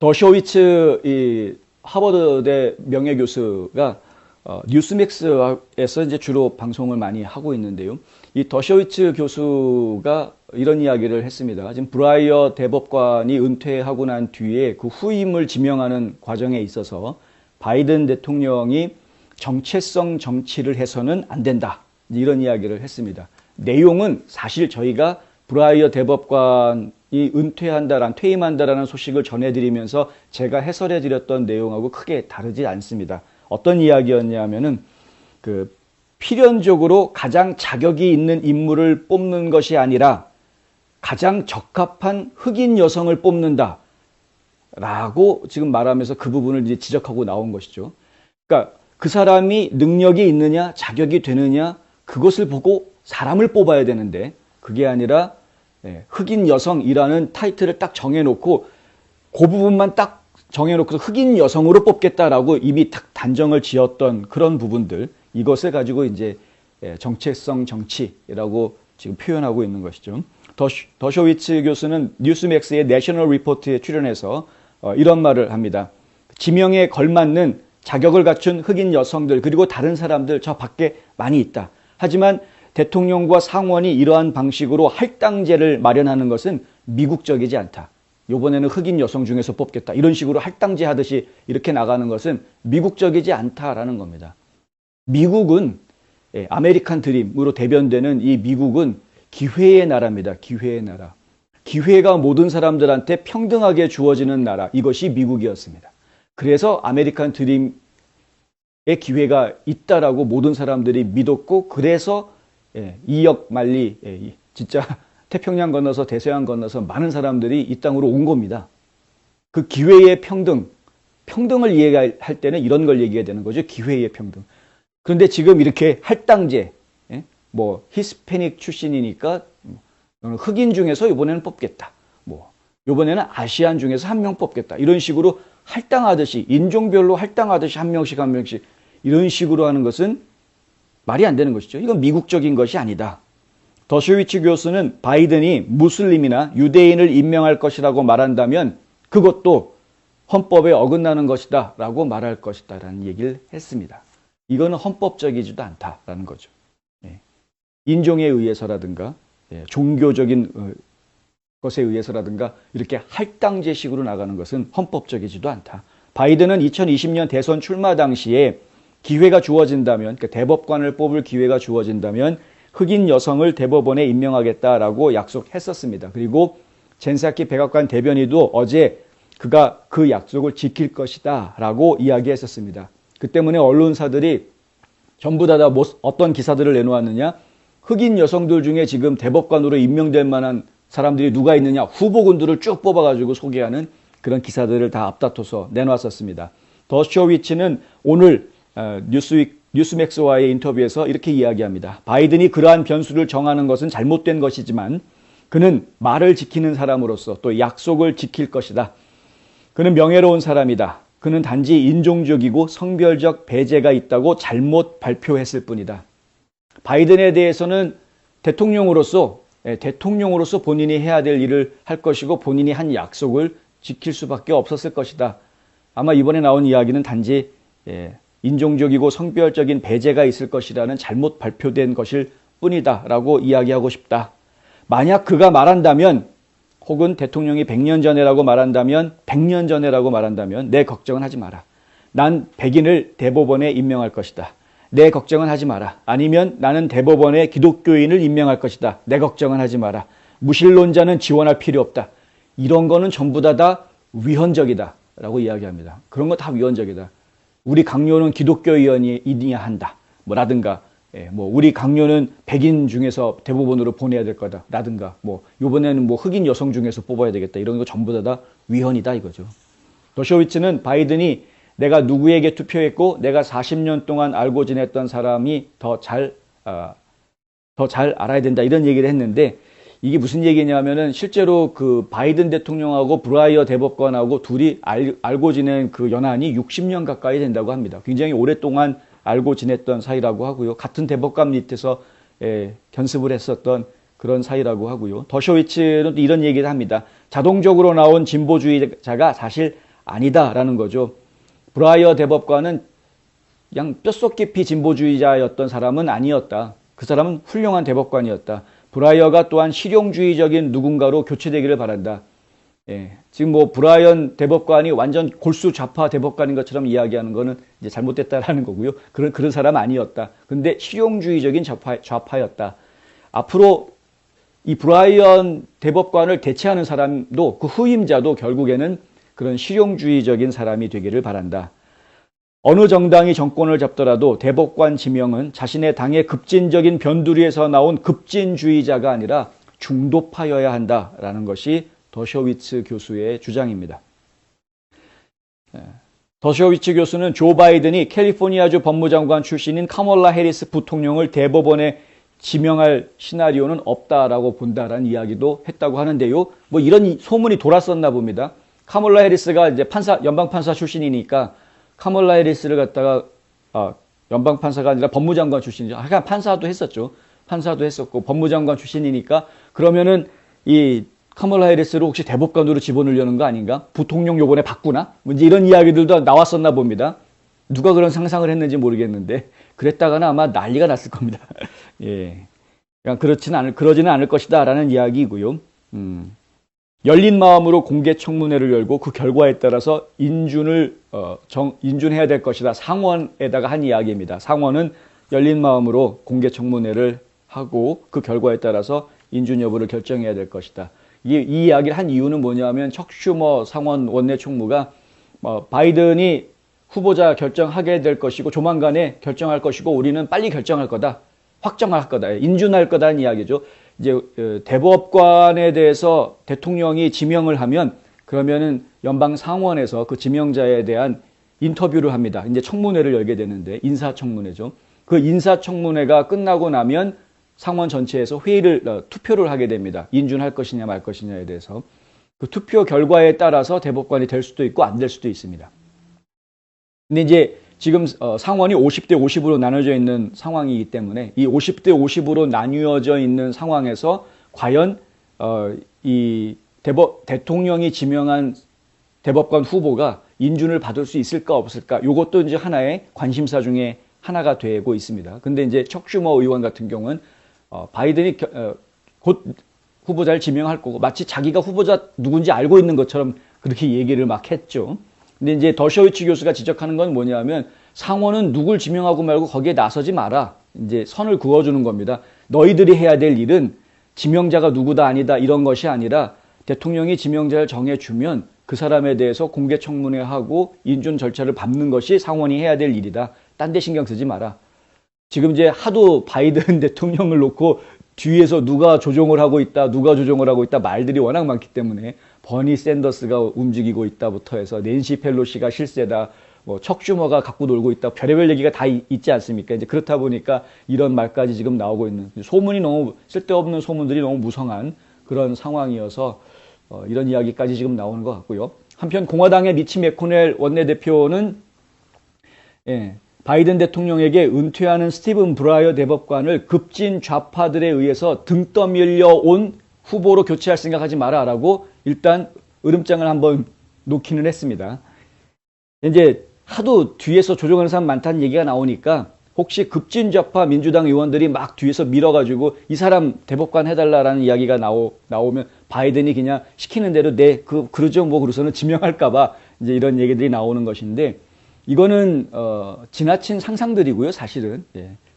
더쇼위츠 이 하버드대 명예교수가 뉴스맥스에서 이제 주로 방송을 많이 하고 있는데요. 이 더쇼위츠 교수가 이런 이야기를 했습니다. 지금 브라이어 대법관이 은퇴하고 난 뒤에 그 후임을 지명하는 과정에 있어서 바이든 대통령이 정체성 정치를 해서는 안 된다. 이런 이야기를 했습니다. 내용은 사실 저희가 브라이어 대법관이 퇴임한다라는 소식을 전해드리면서 제가 해설해드렸던 내용하고 크게 다르지 않습니다. 어떤 이야기였냐면은 필연적으로 가장 자격이 있는 인물을 뽑는 것이 아니라 가장 적합한 흑인 여성을 뽑는다 라고 지금 말하면서 그 부분을 이제 지적하고 나온 것이죠. 그러니까 그 사람이 능력이 있느냐 자격이 되느냐 그것을 보고 사람을 뽑아야 되는데 그게 아니라 흑인 여성이라는 타이틀을 딱 정해놓고 그 부분만 딱 정해놓고 흑인 여성으로 뽑겠다라고 이미 딱 단정을 지었던 그런 부분들, 이것을 가지고 이제 정체성 정치라고 지금 표현하고 있는 것이죠. 더쇼위츠 교수는 뉴스맥스의 내셔널 리포트에 출연해서 이런 말을 합니다. 지명에 걸맞는 자격을 갖춘 흑인 여성들 그리고 다른 사람들 저 밖에 많이 있다. 하지만 대통령과 상원이 이러한 방식으로 할당제를 마련하는 것은 미국적이지 않다. 이번에는 흑인 여성 중에서 뽑겠다. 이런 식으로 할당제 하듯이 이렇게 나가는 것은 미국적이지 않다라는 겁니다. 미국은 아메리칸 드림으로 대변되는 이 미국은 기회의 나라입니다. 기회의 나라. 기회가 모든 사람들한테 평등하게 주어지는 나라. 이것이 미국이었습니다. 그래서 아메리칸 드림의 기회가 있다라고 모든 사람들이 믿었고 그래서 이역 만리 진짜 태평양 건너서 대서양 건너서 많은 사람들이 이 땅으로 온 겁니다. 그 기회의 평등을 이해할 때는 이런 걸 얘기해야 되는 거죠. 기회의 평등. 그런데 지금 이렇게 할당제, 히스패닉 출신이니까 흑인 중에서 이번에는 뽑겠다. 이번에는 아시안 중에서 한 명 뽑겠다. 이런 식으로 할당하듯이 인종별로 할당하듯이 한 명씩 이런 식으로 하는 것은 말이 안 되는 것이죠. 이건 미국적인 것이 아니다. 더쇼위츠 교수는 바이든이 무슬림이나 유대인을 임명할 것이라고 말한다면 그것도 헌법에 어긋나는 것이다 라고 말할 것이다 라는 얘기를 했습니다. 이거는 헌법적이지도 않다라는 거죠. 인종에 의해서라든가 종교적인 것에 의해서라든가 이렇게 할당제식으로 나가는 것은 헌법적이지도 않다. 바이든은 2020년 대선 출마 당시에 기회가 주어진다면, 그러니까 대법관을 뽑을 기회가 주어진다면 흑인 여성을 대법원에 임명하겠다라고 약속했었습니다. 그리고 젠 사키 백악관 대변인도 어제 그가 그 약속을 지킬 것이다 라고 이야기했었습니다. 그 때문에 언론사들이 전부 다 어떤 기사들을 내놓았느냐, 흑인 여성들 중에 지금 대법관으로 임명될 만한 사람들이 누가 있느냐, 후보군들을 쭉 뽑아가지고 소개하는 그런 기사들을 다 앞다퉈서 내놓았었습니다. 더쇼위츠는 오늘 뉴스맥스와의 인터뷰에서 이렇게 이야기합니다. 바이든이 그러한 변수를 정하는 것은 잘못된 것이지만 그는 말을 지키는 사람으로서 또 약속을 지킬 것이다. 그는 명예로운 사람이다. 그는 단지 인종적이고 성별적 배제가 있다고 잘못 발표했을 뿐이다. 바이든에 대해서는 대통령으로서 본인이 해야 될 일을 할 것이고 본인이 한 약속을 지킬 수밖에 없었을 것이다. 아마 이번에 나온 이야기는 단지 인종적이고 성별적인 배제가 있을 것이라는 잘못 발표된 것일 뿐이다 라고 이야기하고 싶다. 만약 그가 말한다면 혹은 대통령이 100년 전에라고 말한다면 100년 전에라고 말한다면 내 걱정은 하지 마라. 난 백인을 대법원에 임명할 것이다. 내 걱정은 하지 마라. 아니면 나는 대법원에 기독교인을 임명할 것이다. 내 걱정은 하지 마라. 무신론자는 지원할 필요 없다. 이런 거는 전부 다 위헌적이다 라고 이야기합니다. 그런 거 다 위헌적이다. 우리 강요는 기독교인이어야 한다. 라든가, 우리 강요는 백인 중에서 대법원으로 보내야 될 거다. 라든가, 요번에는 흑인 여성 중에서 뽑아야 되겠다. 이런 거 전부 다 위헌이다 이거죠. 더쇼위츠는 바이든이 내가 누구에게 투표했고 내가 40년 동안 알고 지냈던 사람이 더 잘 알아야 된다. 이런 얘기를 했는데 이게 무슨 얘기냐면은 실제로 그 바이든 대통령하고 브라이어 대법관하고 둘이 알고 지낸 그 연한이 60년 가까이 된다고 합니다. 굉장히 오랫동안 알고 지냈던 사이라고 하고요. 같은 대법관 밑에서 견습을 했었던 그런 사이라고 하고요. 더쇼위츠는 또 이런 얘기를 합니다. 자동적으로 나온 진보주의자가 사실 아니다라는 거죠. 브라이어 대법관은 그냥 뼛속 깊이 진보주의자였던 사람은 아니었다. 그 사람은 훌륭한 대법관이었다. 브라이어가 또한 실용주의적인 누군가로 교체되기를 바란다. 예, 지금 뭐 브라이언 대법관이 완전 골수 좌파 대법관인 것처럼 이야기하는 거는 이제 잘못됐다라는 거고요. 그런 사람 아니었다. 근데 실용주의적인 좌파였다. 앞으로 이 브라이언 대법관을 대체하는 사람도 그 후임자도 결국에는 그런 실용주의적인 사람이 되기를 바란다. 어느 정당이 정권을 잡더라도 대법관 지명은 자신의 당의 급진적인 변두리에서 나온 급진주의자가 아니라 중도파여야 한다라는 것이 더쇼위츠 교수의 주장입니다. 더쇼위츠 교수는 조 바이든이 캘리포니아주 법무장관 출신인 카멀라 해리스 부통령을 대법원에 지명할 시나리오는 없다라고 본다라는 이야기도 했다고 하는데요. 뭐 이런 소문이 돌았었나 봅니다. 카멀라 해리스가 이제 연방 판사 출신이니까 카멀라 해리스를 갖다가 연방 판사가 아니라 법무장관 출신이죠. 하여간 판사도 했었죠. 판사도 했었고 법무장관 출신이니까 그러면은 이 카멀라 해리스를 혹시 대법관으로 집어넣으려는 거 아닌가? 부통령 요번에 바꾸나? 뭐 이제 이런 이야기들도 나왔었나 봅니다. 누가 그런 상상을 했는지 모르겠는데 그랬다가는 아마 난리가 났을 겁니다. 예, 그냥 그러지는 않을 것이다라는 이야기이고요. 열린 마음으로 공개 청문회를 열고 그 결과에 따라서 인준해야 될 것이다. 상원에다가 한 이야기입니다. 상원은 열린 마음으로 공개 청문회를 하고 그 결과에 따라서 인준 여부를 결정해야 될 것이다. 이 이야기를 한 이유는 뭐냐면 척 슈머 상원 원내 총무가 바이든이 후보자 결정하게 될 것이고 조만간에 결정할 것이고 우리는 빨리 결정할 거다. 확정할 거다. 인준할 거다는 이야기죠. 이제 대법관에 대해서 대통령이 지명을 하면 그러면은 연방 상원에서 그 지명자에 대한 인터뷰를 합니다. 이제 청문회를 열게 되는데 인사청문회죠. 그 인사청문회가 끝나고 나면 상원 전체에서 투표를 하게 됩니다. 인준할 것이냐 말 것이냐에 대해서. 그 투표 결과에 따라서 대법관이 될 수도 있고 안 될 수도 있습니다. 근데 이제 지금 상원이 50대 50으로 나눠져 있는 상황이기 때문에 이 50대 50으로 나뉘어져 있는 상황에서 과연 이 대통령이 지명한 대법관 후보가 인준을 받을 수 있을까 없을까 이것도 이제 하나의 관심사 중에 하나가 되고 있습니다. 근데 이제 척 슈머 의원 같은 경우는 바이든이 곧 후보자를 지명할 거고 마치 자기가 후보자 누군지 알고 있는 것처럼 그렇게 얘기를 막 했죠. 근데 이제 더쇼위츠 교수가 지적하는 건 뭐냐면 상원은 누굴 지명하고 말고 거기에 나서지 마라. 이제 선을 그어주는 겁니다. 너희들이 해야 될 일은 지명자가 누구다 아니다 이런 것이 아니라 대통령이 지명자를 정해주면 그 사람에 대해서 공개 청문회하고 인준 절차를 밟는 것이 상원이 해야 될 일이다. 딴 데 신경 쓰지 마라. 지금 이제 하도 바이든 대통령을 놓고 뒤에서 누가 조종을 하고 있다 말들이 워낙 많기 때문에 버니 샌더스가 움직이고 있다부터 해서 낸시 펠로시가 실세다, 뭐 척 슈머가 갖고 놀고 있다, 별의별 얘기가 다 있지 않습니까? 이제 그렇다 보니까 이런 말까지 지금 나오고 있는 소문이 너무 쓸데없는 소문들이 너무 무성한 그런 상황이어서 이런 이야기까지 지금 나오는 것 같고요. 한편 공화당의 미치 맥코넬 원내대표는 바이든 대통령에게 은퇴하는 스티븐 브라이어 대법관을 급진 좌파들에 의해서 등 떠밀려 온 후보로 교체할 생각하지 마라라고 일단 으름장을 한번 놓기는 했습니다. 이제 하도 뒤에서 조종하는 사람 많다는 얘기가 나오니까 혹시 급진 좌파 민주당 의원들이 막 뒤에서 밀어가지고 이 사람 대법관 해달라라는 이야기가 나오면 바이든이 그냥 시키는 대로 그러죠 뭐 그러서는 지명할까봐 이제 이런 얘기들이 나오는 것인데 이거는 지나친 상상들이고요. 사실은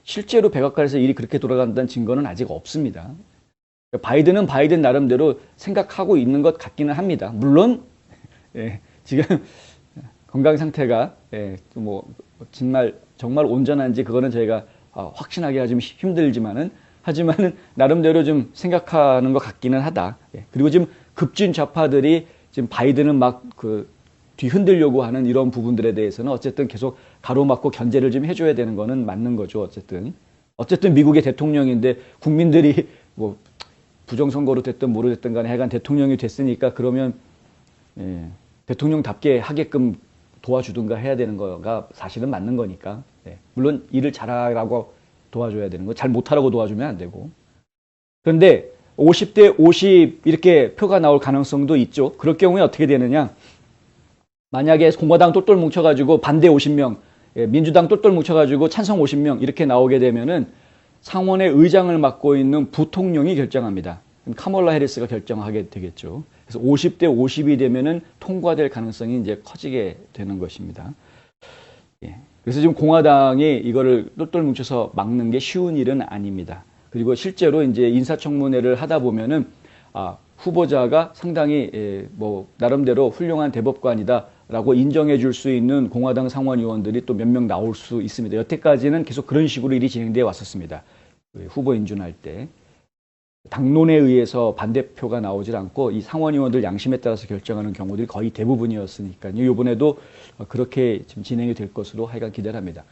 실제로 백악관에서 일이 그렇게 돌아간다는 증거는 아직 없습니다. 바이든은 바이든 나름대로 생각하고 있는 것 같기는 합니다. 물론 지금 건강 상태가 뭐 정말 온전한지 그거는 저희가 확신하기가 좀 힘들지만은 하지만은 나름대로 좀 생각하는 것 같기는 하다. 그리고 지금 급진 좌파들이 지금 바이든은 막 뒤흔들려고 하는 이런 부분들에 대해서는 어쨌든 계속 가로막고 견제를 좀 해줘야 되는 거는 맞는 거죠. 어쨌든 미국의 대통령인데 국민들이 뭐 부정선거로 됐든 뭐로 됐든 간에 하여간 대통령이 됐으니까 그러면 대통령답게 하게끔 도와주든가 해야 되는 거가 사실은 맞는 거니까. 물론 일을 잘하라고 도와줘야 되는 거, 잘 못하라고 도와주면 안 되고. 그런데 50대 50 이렇게 표가 나올 가능성도 있죠. 그럴 경우에 어떻게 되느냐. 만약에 공화당 똘똘 뭉쳐가지고 반대 50명, 민주당 똘똘 뭉쳐가지고 찬성 50명 이렇게 나오게 되면은 상원의 의장을 맡고 있는 부통령이 결정합니다. 카멀라 해리스가 결정하게 되겠죠. 그래서 50대 50이 되면은 통과될 가능성이 이제 커지게 되는 것입니다. 예. 그래서 지금 공화당이 이거를 똘똘 뭉쳐서 막는 게 쉬운 일은 아닙니다. 그리고 실제로 이제 인사청문회를 하다 보면은 후보자가 상당히 뭐 나름대로 훌륭한 대법관이다라고 인정해 줄 수 있는 공화당 상원 의원들이 또 몇 명 나올 수 있습니다. 여태까지는 계속 그런 식으로 일이 진행되어 왔었습니다. 후보 인준할 때. 당론에 의해서 반대표가 나오질 않고 이 상원 의원들 양심에 따라서 결정하는 경우들이 거의 대부분이었으니까요. 이번에도 그렇게 지금 진행이 될 것으로 하여간 기대를 합니다.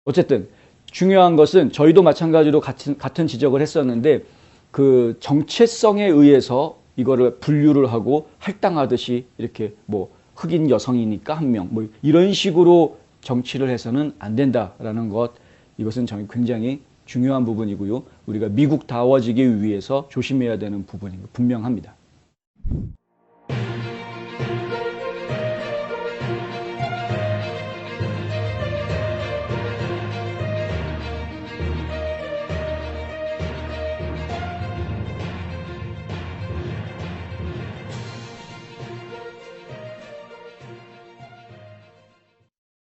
어쨌든 중요한 것은 저희도 마찬가지로 같은 지적을 했었는데 그 정체성에 의해서 이거를 분류를 하고 할당하듯이 이렇게 뭐 흑인 여성이니까 한 명 뭐 이런 식으로 정치를 해서는 안 된다라는 것, 이것은 굉장히 중요한 부분이고요. 우리가 미국다워지기 위해서 조심해야 되는 부분이 분명합니다.